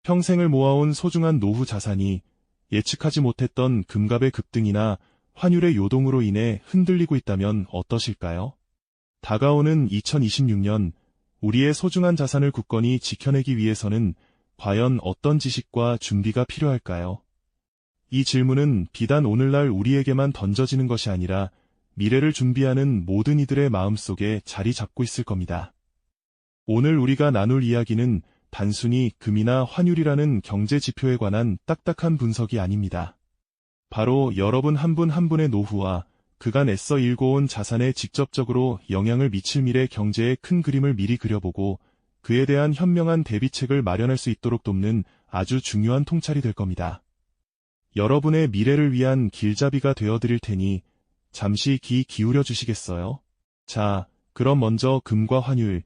평생을 모아온 소중한 노후 자산이 예측하지 못했던 금값의 급등이나 환율의 요동으로 인해 흔들리고 있다면 어떠실까요? 다가오는 2026년, 우리의 소중한 자산을 굳건히 지켜내기 위해서는 과연 어떤 지식과 준비가 필요할까요? 이 질문은 비단 오늘날 우리에게만 던져지는 것이 아니라 미래를 준비하는 모든 이들의 마음속에 자리 잡고 있을 겁니다. 오늘 우리가 나눌 이야기는 단순히 금이나 환율이라는 경제 지표에 관한 딱딱한 분석이 아닙니다. 바로 여러분 한 분 한 분의 노후와 그간 애써 일궈온 자산에 직접적으로 영향을 미칠 미래 경제의 큰 그림을 미리 그려보고 그에 대한 현명한 대비책을 마련할 수 있도록 돕는 아주 중요한 통찰이 될 겁니다. 여러분의 미래를 위한 길잡이가 되어드릴 테니 잠시 귀 기울여 주시겠어요? 자, 그럼 먼저 금과 환율,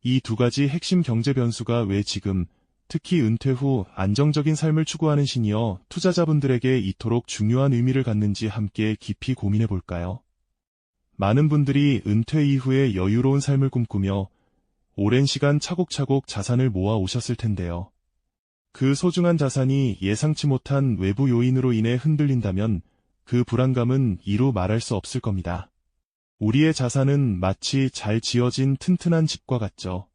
이 두 가지 핵심 경제 변수가 왜 지금, 특히 은퇴 후 안정적인 삶을 추구하는 시니어 투자자분들에게 이토록 중요한 의미를 갖는지 함께 깊이 고민해 볼까요? 많은 분들이 은퇴 이후에 여유로운 삶을 꿈꾸며 오랜 시간 차곡차곡 자산을 모아 오셨을 텐데요. 그 소중한 자산이 예상치 못한 외부 요인으로 인해 흔들린다면 그 불안감은 이루 말할 수 없을 겁니다. 우리의 자산은 마치 잘 지어진 튼튼한 집과 같죠.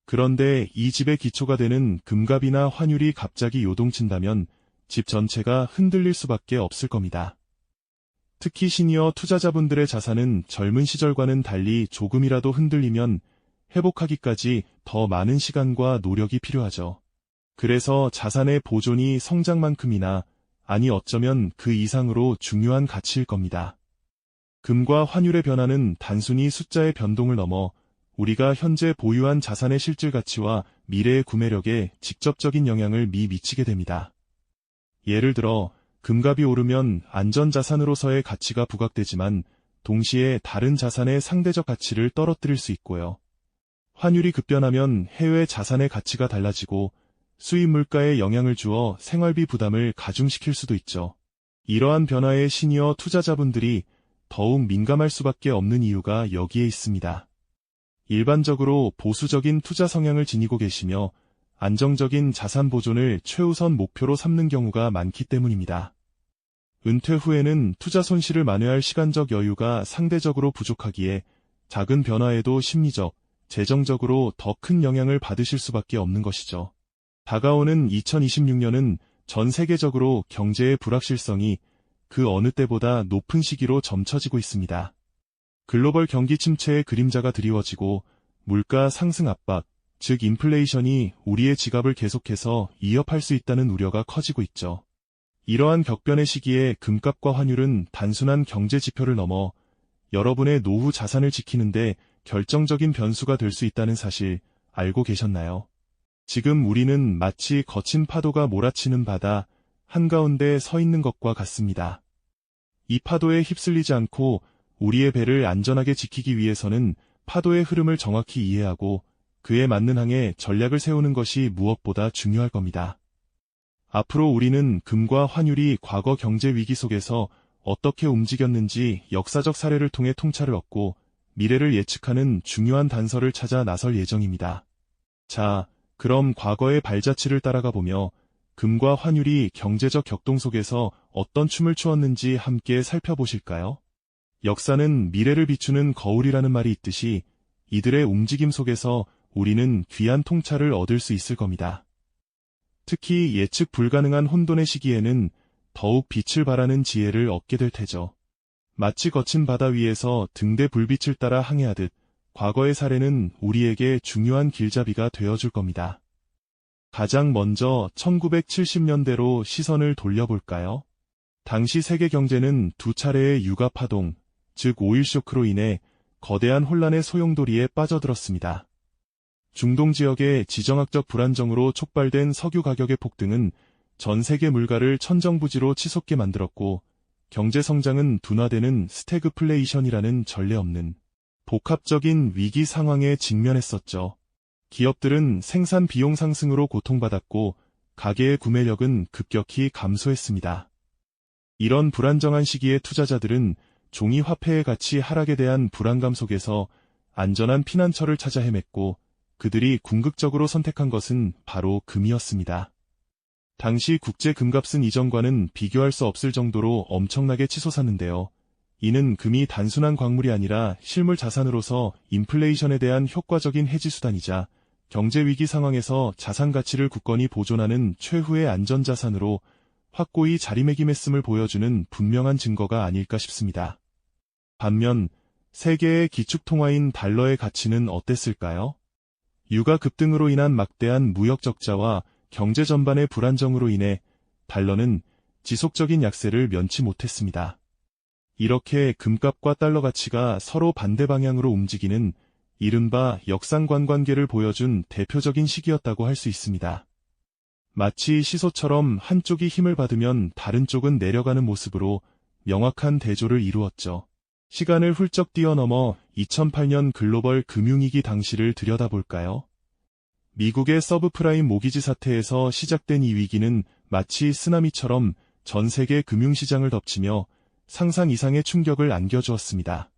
그런데 이 집의 기초가 되는 금값이나 환율이 갑자기 요동친다면 집 전체가 흔들릴 수밖에 없을 겁니다. 특히 시니어 투자자분들의 자산은 젊은 시절과는 달리 조금이라도 흔들리면 회복하기까지 더 많은 시간과 노력이 필요하죠. 그래서 자산의 보존이 성장만큼이나, 아니 어쩌면 그 이상으로 중요한 가치일 겁니다. 금과 환율의 변화는 단순히 숫자의 변동을 넘어 우리가 현재 보유한 자산의 실질 가치와 미래의 구매력에 직접적인 영향을 미치게 됩니다. 예를 들어 금값이 오르면 안전자산으로서의 가치가 부각되지만 동시에 다른 자산의 상대적 가치를 떨어뜨릴 수 있고요. 환율이 급변하면 해외 자산의 가치가 달라지고 수입 물가에 영향을 주어 생활비 부담을 가중시킬 수도 있죠. 이러한 변화에 시니어 투자자분들이 더욱 민감할 수밖에 없는 이유가 여기에 있습니다. 일반적으로 보수적인 투자 성향을 지니고 계시며 안정적인 자산 보존을 최우선 목표로 삼는 경우가 많기 때문입니다. 은퇴 후에는 투자 손실을 만회할 시간적 여유가 상대적으로 부족하기에 작은 변화에도 심리적, 재정적으로 더 큰 영향을 받으실 수밖에 없는 것이죠. 다가오는 2026년은 전 세계적으로 경제의 불확실성이 그 어느 때보다 높은 시기로 점쳐지고 있습니다. 글로벌 경기 침체의 그림자가 드리워지고 물가 상승 압박, 즉 인플레이션이 우리의 지갑을 계속해서 위협할 수 있다는 우려가 커지고 있죠. 이러한 격변의 시기에 금값과 환율은 단순한 경제 지표를 넘어 여러분의 노후 자산을 지키는데 결정적인 변수가 될 수 있다는 사실 알고 계셨나요? 지금 우리는 마치 거친 파도가 몰아치는 바다 한가운데 서 있는 것과 같습니다. 이 파도에 휩쓸리지 않고 우리의 배를 안전하게 지키기 위해서는 파도의 흐름을 정확히 이해하고 그에 맞는 항해 전략을 세우는 것이 무엇보다 중요할 겁니다. 앞으로 우리는 금과 환율이 과거 경제 위기 속에서 어떻게 움직였는지 역사적 사례를 통해 통찰을 얻고 미래를 예측하는 중요한 단서를 찾아 나설 예정입니다. 자, 그럼 과거의 발자취를 따라가 보며 금과 환율이 경제적 격동 속에서 어떤 춤을 추었는지 함께 살펴보실까요? 역사는 미래를 비추는 거울이라는 말이 있듯이 이들의 움직임 속에서 우리는 귀한 통찰을 얻을 수 있을 겁니다. 특히 예측 불가능한 혼돈의 시기에는 더욱 빛을 발하는 지혜를 얻게 될 테죠. 마치 거친 바다 위에서 등대 불빛을 따라 항해하듯 과거의 사례는 우리에게 중요한 길잡이가 되어줄 겁니다. 가장 먼저 1970년대로 시선을 돌려볼까요? 당시 세계 경제는 두 차례의 유가 파동, 즉 오일 쇼크로 인해 거대한 혼란의 소용돌이에 빠져들었습니다. 중동 지역의 지정학적 불안정으로 촉발된 석유 가격의 폭등은 전 세계 물가를 천정부지로 치솟게 만들었고 경제 성장은 둔화되는 스태그플레이션이라는 전례 없는 복합적인 위기 상황에 직면했었죠. 기업들은 생산 비용 상승으로 고통받았고 가계의 구매력은 급격히 감소했습니다. 이런 불안정한 시기에 투자자들은 종이 화폐의 가치 하락에 대한 불안감 속에서 안전한 피난처를 찾아 헤맸고 그들이 궁극적으로 선택한 것은 바로 금이었습니다. 당시 국제 금값은 이전과는 비교할 수 없을 정도로 엄청나게 치솟았는데요. 이는 금이 단순한 광물이 아니라 실물 자산으로서 인플레이션에 대한 효과적인 해지 수단이자 경제 위기 상황에서 자산 가치를 굳건히 보존하는 최후의 안전자산으로 확고히 자리매김했음을 보여주는 분명한 증거가 아닐까 싶습니다. 반면 세계의 기축통화인 달러의 가치는 어땠을까요? 유가 급등으로 인한 막대한 무역 적자와 경제 전반의 불안정으로 인해 달러는 지속적인 약세를 면치 못했습니다. 이렇게 금값과 달러 가치가 서로 반대 방향으로 움직이는 이른바 역상관관계를 보여준 대표적인 시기였다고 할 수 있습니다. 마치 시소처럼 한쪽이 힘을 받으면 다른 쪽은 내려가는 모습으로 명확한 대조를 이루었죠. 시간을 훌쩍 뛰어넘어 2008년 글로벌 금융위기 당시를 들여다볼까요? 미국의 서브프라임 모기지 사태에서 시작된 이 위기는 마치 쓰나미처럼 전 세계 금융시장을 덮치며 상상 이상의 충격을 안겨주었습니다.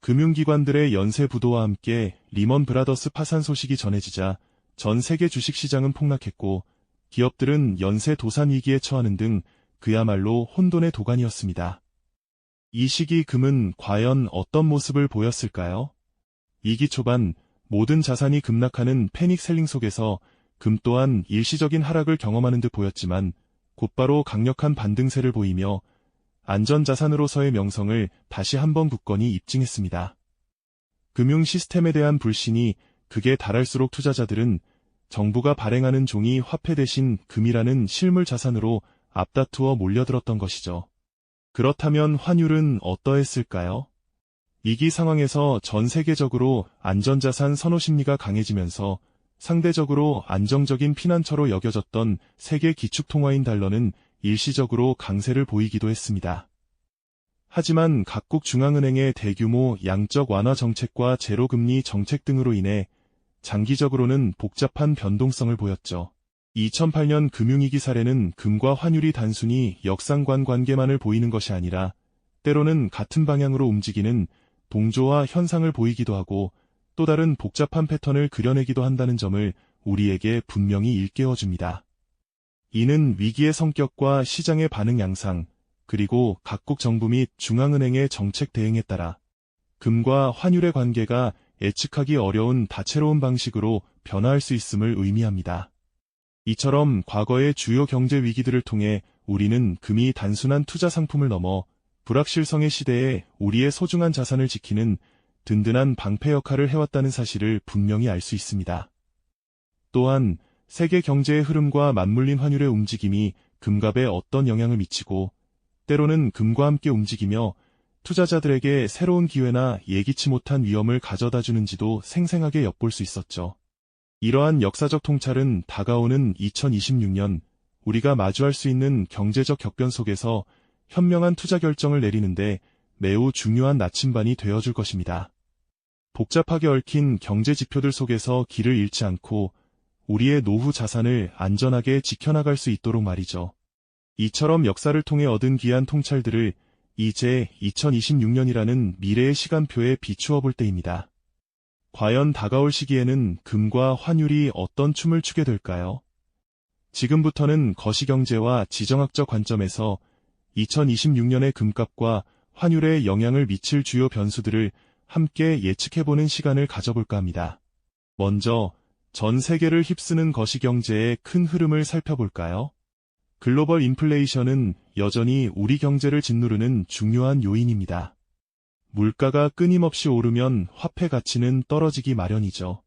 금융기관들의 연쇄 부도와 함께 리먼 브라더스 파산 소식이 전해지자 전 세계 주식시장은 폭락했고 기업들은 연쇄 도산 위기에 처하는 등 그야말로 혼돈의 도가니였습니다. 이 시기 금은 과연 어떤 모습을 보였을까요? 위기 초반 모든 자산이 급락하는 패닉 셀링 속에서 금 또한 일시적인 하락을 경험하는 듯 보였지만 곧바로 강력한 반등세를 보이며 안전자산으로서의 명성을 다시 한번 굳건히 입증했습니다. 금융 시스템에 대한 불신이 극에 달할수록 투자자들은 정부가 발행하는 종이 화폐 대신 금이라는 실물 자산으로 앞다투어 몰려들었던 것이죠. 그렇다면 환율은 어떠했을까요? 위기 상황에서 전 세계적으로 안전자산 선호 심리가 강해지면서 상대적으로 안정적인 피난처로 여겨졌던 세계 기축통화인 달러는 일시적으로 강세를 보이기도 했습니다. 하지만 각국 중앙은행의 대규모 양적 완화 정책과 제로금리 정책 등으로 인해 장기적으로는 복잡한 변동성을 보였죠. 2008년 금융위기 사례는 금과 환율이 단순히 역상관 관계만을 보이는 것이 아니라 때로는 같은 방향으로 움직이는 동조와 현상을 보이기도 하고 또 다른 복잡한 패턴을 그려내기도 한다는 점을 우리에게 분명히 일깨워줍니다. 이는 위기의 성격과 시장의 반응 양상, 그리고 각국 정부 및 중앙은행의 정책 대응에 따라 금과 환율의 관계가 예측하기 어려운 다채로운 방식으로 변화할 수 있음을 의미합니다. 이처럼 과거의 주요 경제 위기들을 통해 우리는 금이 단순한 투자 상품을 넘어 불확실성의 시대에 우리의 소중한 자산을 지키는 든든한 방패 역할을 해왔다는 사실을 분명히 알 수 있습니다. 또한 세계 경제의 흐름과 맞물린 환율의 움직임이 금값에 어떤 영향을 미치고 때로는 금과 함께 움직이며 투자자들에게 새로운 기회나 예기치 못한 위험을 가져다 주는지도 생생하게 엿볼 수 있었죠. 이러한 역사적 통찰은 다가오는 2026년 우리가 마주할 수 있는 경제적 격변 속에서 현명한 투자 결정을 내리는데 매우 중요한 나침반이 되어줄 것입니다. 복잡하게 얽힌 경제 지표들 속에서 길을 잃지 않고 우리의 노후 자산을 안전하게 지켜나갈 수 있도록 말이죠. 이처럼 역사를 통해 얻은 귀한 통찰들을 이제 2026년이라는 미래의 시간표에 비추어 볼 때입니다. 과연 다가올 시기에는 금과 환율이 어떤 춤을 추게 될까요? 지금부터는 거시경제와 지정학적 관점에서 2026년의 금값과 환율에 영향을 미칠 주요 변수들을 함께 예측해보는 시간을 가져볼까 합니다. 먼저 전 세계를 휩쓰는 거시경제의 큰 흐름을 살펴볼까요? 글로벌 인플레이션은 여전히 우리 경제를 짓누르는 중요한 요인입니다. 물가가 끊임없이 오르면 화폐 가치는 떨어지기 마련이죠.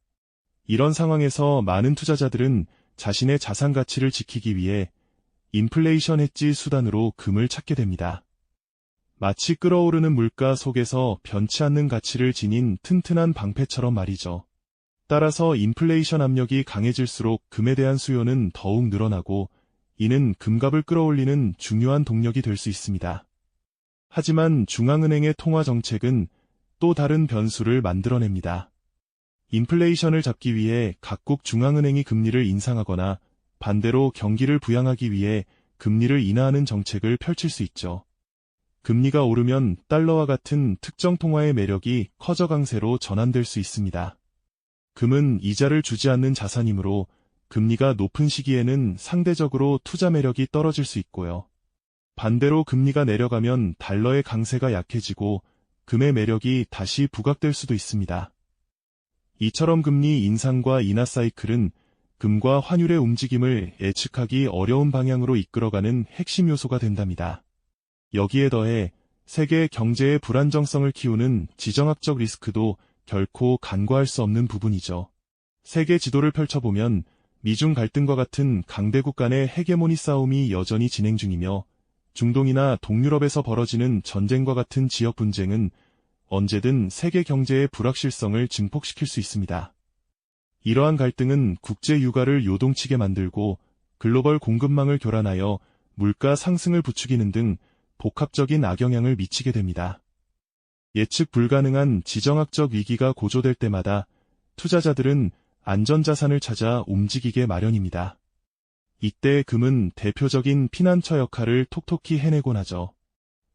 이런 상황에서 많은 투자자들은 자신의 자산 가치를 지키기 위해 인플레이션 해지 수단으로 금을 찾게 됩니다. 마치 끓어오르는 물가 속에서 변치 않는 가치를 지닌 튼튼한 방패처럼 말이죠. 따라서 인플레이션 압력이 강해질수록 금에 대한 수요는 더욱 늘어나고 이는 금값을 끌어올리는 중요한 동력이 될 수 있습니다. 하지만 중앙은행의 통화 정책은 또 다른 변수를 만들어냅니다. 인플레이션을 잡기 위해 각국 중앙은행이 금리를 인상하거나 반대로 경기를 부양하기 위해 금리를 인하하는 정책을 펼칠 수 있죠. 금리가 오르면 달러와 같은 특정 통화의 매력이 커져 강세로 전환될 수 있습니다. 금은 이자를 주지 않는 자산이므로 금리가 높은 시기에는 상대적으로 투자 매력이 떨어질 수 있고요. 반대로 금리가 내려가면 달러의 강세가 약해지고 금의 매력이 다시 부각될 수도 있습니다. 이처럼 금리 인상과 인하 사이클은 금과 환율의 움직임을 예측하기 어려운 방향으로 이끌어가는 핵심 요소가 된답니다. 여기에 더해 세계 경제의 불안정성을 키우는 지정학적 리스크도 결코 간과할 수 없는 부분이죠. 세계 지도를 펼쳐보면 미중 갈등과 같은 강대국 간의 헤게모니 싸움이 여전히 진행 중이며 중동이나 동유럽에서 벌어지는 전쟁과 같은 지역 분쟁은 언제든 세계 경제의 불확실성을 증폭시킬 수 있습니다. 이러한 갈등은 국제 유가를 요동치게 만들고 글로벌 공급망을 교란하여 물가 상승을 부추기는 등 복합적인 악영향을 미치게 됩니다. 예측 불가능한 지정학적 위기가 고조될 때마다 투자자들은 안전자산을 찾아 움직이게 마련입니다. 이때 금은 대표적인 피난처 역할을 톡톡히 해내곤 하죠.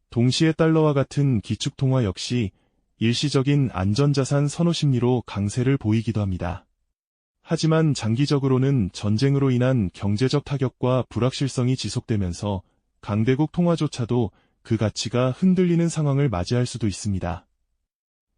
동시에 달러와 같은 기축통화 역시 일시적인 안전자산 선호 심리로 강세를 보이기도 합니다. 하지만 장기적으로는 전쟁으로 인한 경제적 타격과 불확실성이 지속되면서 강대국 통화조차도 그 가치가 흔들리는 상황을 맞이할 수도 있습니다.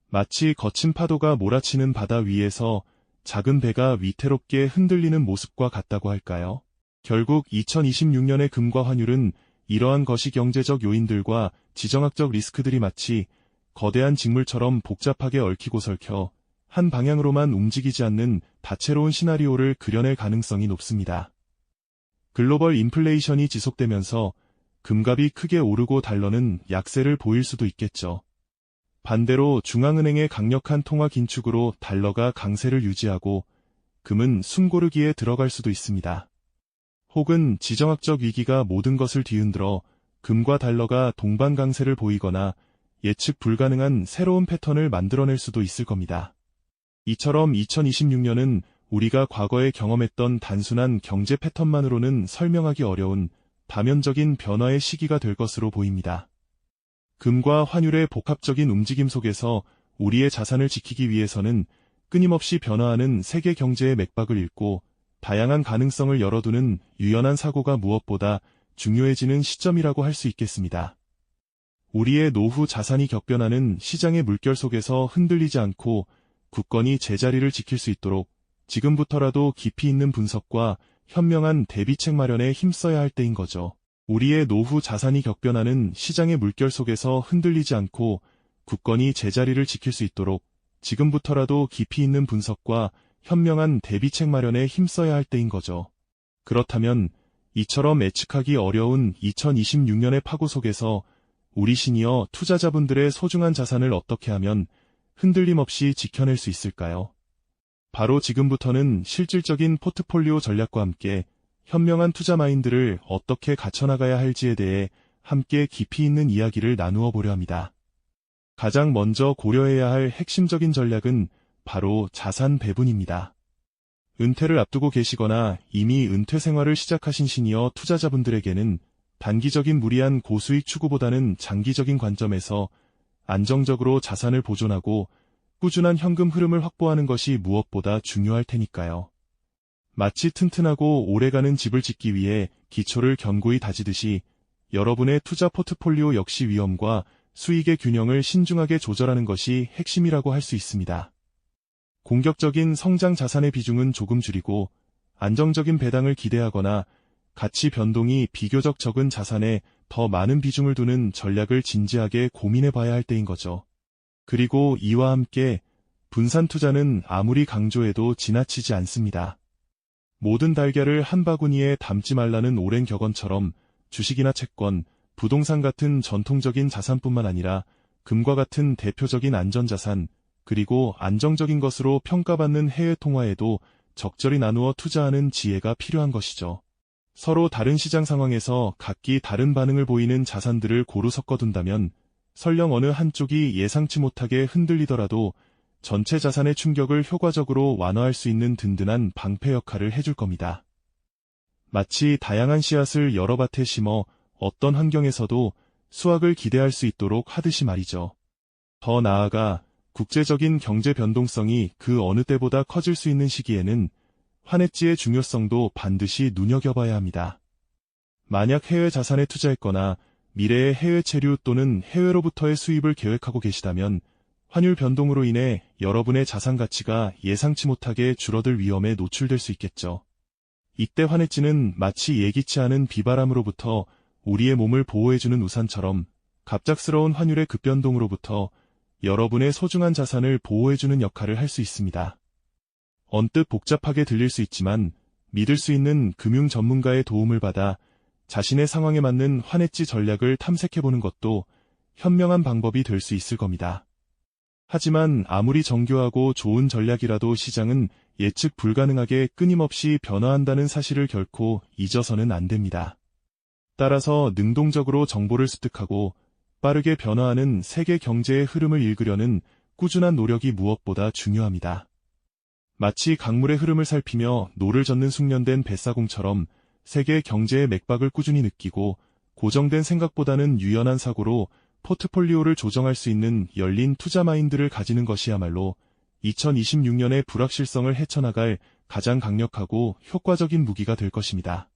마치 거친 파도가 몰아치는 바다 위에서 작은 배가 위태롭게 흔들리는 모습과 같다고 할까요? 결국 2026년의 금과 환율은 이러한 거시경제적 요인들과 지정학적 리스크들이 마치 거대한 직물처럼 복잡하게 얽히고 설켜 한 방향으로만 움직이지 않는 다채로운 시나리오를 그려낼 가능성이 높습니다. 글로벌 인플레이션이 지속되면서 금값이 크게 오르고 달러는 약세를 보일 수도 있겠죠. 반대로 중앙은행의 강력한 통화 긴축으로 달러가 강세를 유지하고 금은 숨고르기에 들어갈 수도 있습니다. 혹은 지정학적 위기가 모든 것을 뒤흔들어 금과 달러가 동반 강세를 보이거나 예측 불가능한 새로운 패턴을 만들어낼 수도 있을 겁니다. 이처럼 2026년은 우리가 과거에 경험했던 단순한 경제 패턴만으로는 설명하기 어려운 다면적인 변화의 시기가 될 것으로 보입니다. 금과 환율의 복합적인 움직임 속에서 우리의 자산을 지키기 위해서는 끊임없이 변화하는 세계 경제의 맥박을 읽고 다양한 가능성을 열어두는 유연한 사고가 무엇보다 중요해지는 시점이라고 할 수 있겠습니다. 우리의 노후 자산이 격변하는 시장의 물결 속에서 흔들리지 않고 굳건히 제자리를 지킬 수 있도록 지금부터라도 깊이 있는 분석과 현명한 대비책 마련에 힘써야 할 때인 거죠. 우리의 노후 자산이 격변하는 시장의 물결 속에서 흔들리지 않고 굳건히 제자리를 지킬 수 있도록 지금부터라도 깊이 있는 분석과 현명한 대비책 마련에 힘써야 할 때인 거죠. 그렇다면 이처럼 예측하기 어려운 2026년의 파고 속에서 우리 시니어 투자자분들의 소중한 자산을 어떻게 하면 흔들림 없이 지켜낼 수 있을까요? 바로 지금부터는 실질적인 포트폴리오 전략과 함께 현명한 투자 마인드를 어떻게 갖춰나가야 할지에 대해 함께 깊이 있는 이야기를 나누어 보려 합니다. 가장 먼저 고려해야 할 핵심적인 전략은 바로 자산 배분입니다. 은퇴를 앞두고 계시거나 이미 은퇴 생활을 시작하신 시니어 투자자분들에게는 단기적인 무리한 고수익 추구보다는 장기적인 관점에서 안정적으로 자산을 보존하고 꾸준한 현금 흐름을 확보하는 것이 무엇보다 중요할 테니까요. 마치 튼튼하고 오래가는 집을 짓기 위해 기초를 견고히 다지듯이 여러분의 투자 포트폴리오 역시 위험과 수익의 균형을 신중하게 조절하는 것이 핵심이라고 할 수 있습니다. 공격적인 성장 자산의 비중은 조금 줄이고 안정적인 배당을 기대하거나 가치 변동이 비교적 적은 자산에 더 많은 비중을 두는 전략을 진지하게 고민해 봐야 할 때인 거죠. 그리고 이와 함께 분산 투자는 아무리 강조해도 지나치지 않습니다. 모든 달걀을 한 바구니에 담지 말라는 오랜 격언처럼 주식이나 채권, 부동산 같은 전통적인 자산뿐만 아니라 금과 같은 대표적인 안전자산, 그리고 안정적인 것으로 평가받는 해외 통화에도 적절히 나누어 투자하는 지혜가 필요한 것이죠. 서로 다른 시장 상황에서 각기 다른 반응을 보이는 자산들을 고루 섞어둔다면 설령 어느 한쪽이 예상치 못하게 흔들리더라도 전체 자산의 충격을 효과적으로 완화할 수 있는 든든한 방패 역할을 해줄 겁니다. 마치 다양한 씨앗을 여러 밭에 심어 어떤 환경에서도 수확을 기대할 수 있도록 하듯이 말이죠. 더 나아가 국제적인 경제 변동성이 그 어느 때보다 커질 수 있는 시기에는 환해지의 중요성도 반드시 눈여겨봐야 합니다. 만약 해외 자산에 투자했거나 미래의 해외 체류 또는 해외로부터의 수입을 계획하고 계시다면 환율 변동으로 인해 여러분의 자산 가치가 예상치 못하게 줄어들 위험에 노출될 수 있겠죠. 이때 환해지는 마치 예기치 않은 비바람으로부터 우리의 몸을 보호해주는 우산처럼 갑작스러운 환율의 급변동으로부터 여러분의 소중한 자산을 보호해주는 역할을 할 수 있습니다. 언뜻 복잡하게 들릴 수 있지만 믿을 수 있는 금융 전문가의 도움을 받아 자신의 상황에 맞는 환해지 전략을 탐색해보는 것도 현명한 방법이 될 수 있을 겁니다. 하지만 아무리 정교하고 좋은 전략이라도 시장은 예측 불가능하게 끊임없이 변화한다는 사실을 결코 잊어서는 안 됩니다. 따라서 능동적으로 정보를 습득하고 빠르게 변화하는 세계 경제의 흐름을 읽으려는 꾸준한 노력이 무엇보다 중요합니다. 마치 강물의 흐름을 살피며 노를 젓는 숙련된 뱃사공처럼 세계 경제의 맥박을 꾸준히 느끼고 고정된 생각보다는 유연한 사고로 포트폴리오를 조정할 수 있는 열린 투자 마인드를 가지는 것이야말로 2026년의 불확실성을 헤쳐나갈 가장 강력하고 효과적인 무기가 될 것입니다.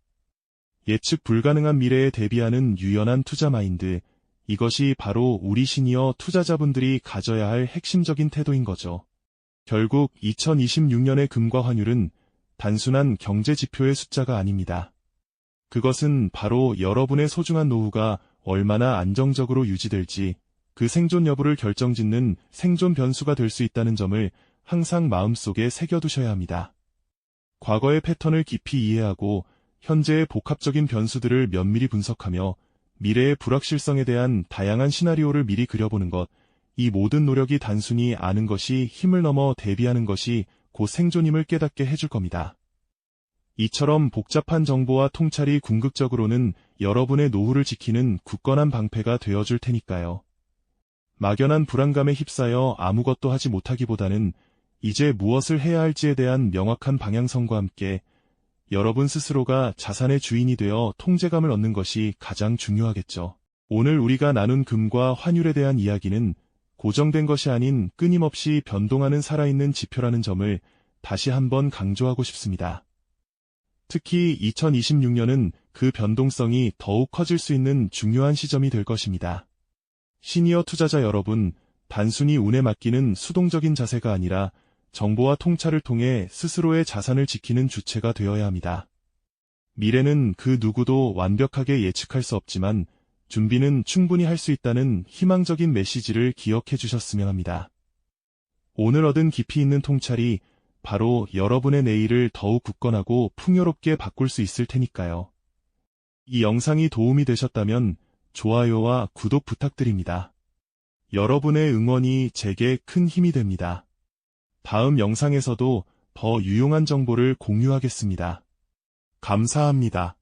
예측 불가능한 미래에 대비하는 유연한 투자 마인드, 이것이 바로 우리 시니어 투자자분들이 가져야 할 핵심적인 태도인 거죠. 결국 2026년의 금과 환율은 단순한 경제 지표의 숫자가 아닙니다. 그것은 바로 여러분의 소중한 노후가 얼마나 안정적으로 유지될지 그 생존 여부를 결정짓는 생존 변수가 될 수 있다는 점을 항상 마음속에 새겨두셔야 합니다. 과거의 패턴을 깊이 이해하고 현재의 복합적인 변수들을 면밀히 분석하며 미래의 불확실성에 대한 다양한 시나리오를 미리 그려보는 것, 이 모든 노력이 단순히 아는 것이 힘을 넘어 대비하는 것이 곧 생존임을 깨닫게 해줄 겁니다. 이처럼 복잡한 정보와 통찰이 궁극적으로는 여러분의 노후를 지키는 굳건한 방패가 되어줄 테니까요. 막연한 불안감에 휩싸여 아무것도 하지 못하기보다는 이제 무엇을 해야 할지에 대한 명확한 방향성과 함께 여러분 스스로가 자산의 주인이 되어 통제감을 얻는 것이 가장 중요하겠죠. 오늘 우리가 나눈 금과 환율에 대한 이야기는 고정된 것이 아닌 끊임없이 변동하는 살아있는 지표라는 점을 다시 한번 강조하고 싶습니다. 특히 2026년은 그 변동성이 더욱 커질 수 있는 중요한 시점이 될 것입니다. 시니어 투자자 여러분, 단순히 운에 맡기는 수동적인 자세가 아니라 정보와 통찰을 통해 스스로의 자산을 지키는 주체가 되어야 합니다. 미래는 그 누구도 완벽하게 예측할 수 없지만 준비는 충분히 할 수 있다는 희망적인 메시지를 기억해 주셨으면 합니다. 오늘 얻은 깊이 있는 통찰이 바로 여러분의 내일을 더욱 굳건하고 풍요롭게 바꿀 수 있을 테니까요. 이 영상이 도움이 되셨다면 좋아요와 구독 부탁드립니다. 여러분의 응원이 제게 큰 힘이 됩니다. 다음 영상에서도 더 유용한 정보를 공유하겠습니다. 감사합니다.